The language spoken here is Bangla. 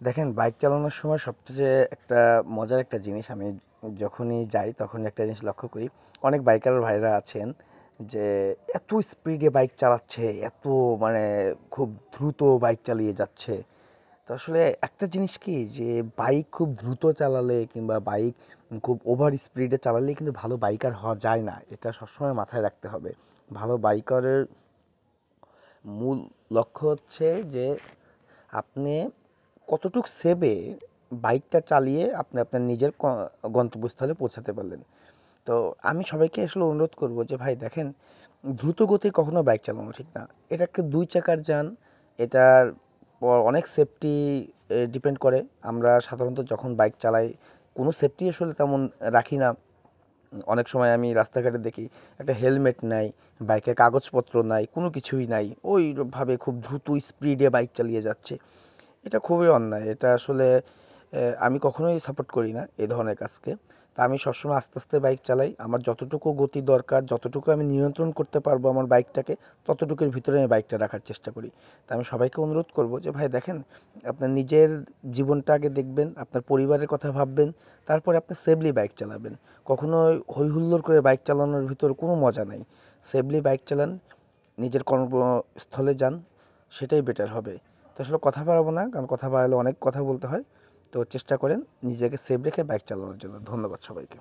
দেখেন, বাইক চালানোর সময় সবচেয়ে একটা মজার একটা জিনিস আমি যখনই যাই তখন একটা জিনিস লক্ষ্য করি। অনেক বাইকার ভাইরা আছেন যে এত স্পিডে বাইক চালাচ্ছে, এত মানে খুব দ্রুত বাইক চালিয়ে যাচ্ছে। তো আসলে একটা জিনিস কি যে বাইক খুব দ্রুত চালালে কিংবা বাইক খুব ওভার স্পিডে চালালে কিন্তু ভালো বাইকার হওয়া যায় না। এটা সবসময় মাথায় রাখতে হবে। ভালো বাইকারের মূল লক্ষ্য হচ্ছে যে আপনি কতটুক সেভে বাইকটা চালিয়ে আপনি আপনার নিজের গন্তব্যস্থলে পৌঁছাতে পারলেন। তো আমি সবাইকে আসলে অনুরোধ করব যে ভাই দেখেন, দ্রুত গতির কখনো বাইক চালানো ঠিক না। এটা একটা ২ চাকার যান। এটার পর অনেক সেফটি ডিপেন্ড করে। আমরা সাধারণত যখন বাইক চালাই কোনো সেফটি আসলে তেমন রাখি না। অনেক সময় আমি রাস্তাঘাটে দেখি একটা হেলমেট নাই, বাইকের কাগজপত্র নাই, কোনো কিছুই নাই। ওইভাবে খুব দ্রুত স্পিডে বাইক চালিয়ে যাচ্ছে। এটা খুবই অন্যায়। এটা আসলে আমি কখনোই সাপোর্ট করি না এই ধরনের কাজকে। তা আমি সবসময় আস্তে আস্তে বাইক চালাই। আমার যতটুকু গতি দরকার, যতটুকু আমি নিয়ন্ত্রণ করতে পারবো আমার বাইকটাকে, ততটুকুর ভিতরে আমি বাইকটা রাখার চেষ্টা করি। তা আমি সবাইকে অনুরোধ করব যে ভাই দেখেন, আপনার নিজের জীবনটা আগে দেখবেন, আপনার পরিবারের কথা ভাববেন, তারপরে আপনি সেফলি বাইক চালাবেন। কখনোই হৈ হুল্লোড় করে বাইক চালানোর ভিতর কোনো মজা নাই। সেফলি বাইক চালান, নিজের কর্মস্থলে যান, সেটাই বেটার হবে। তো আসলে কথা বাড়াবো না, কারণ কথা বাড়ালে অনেক কথা বলতে হয়। তো চেষ্টা করেন নিজেকে সেফ রেখে বাইক চালানোর জন্য। ধন্যবাদ সবাইকে।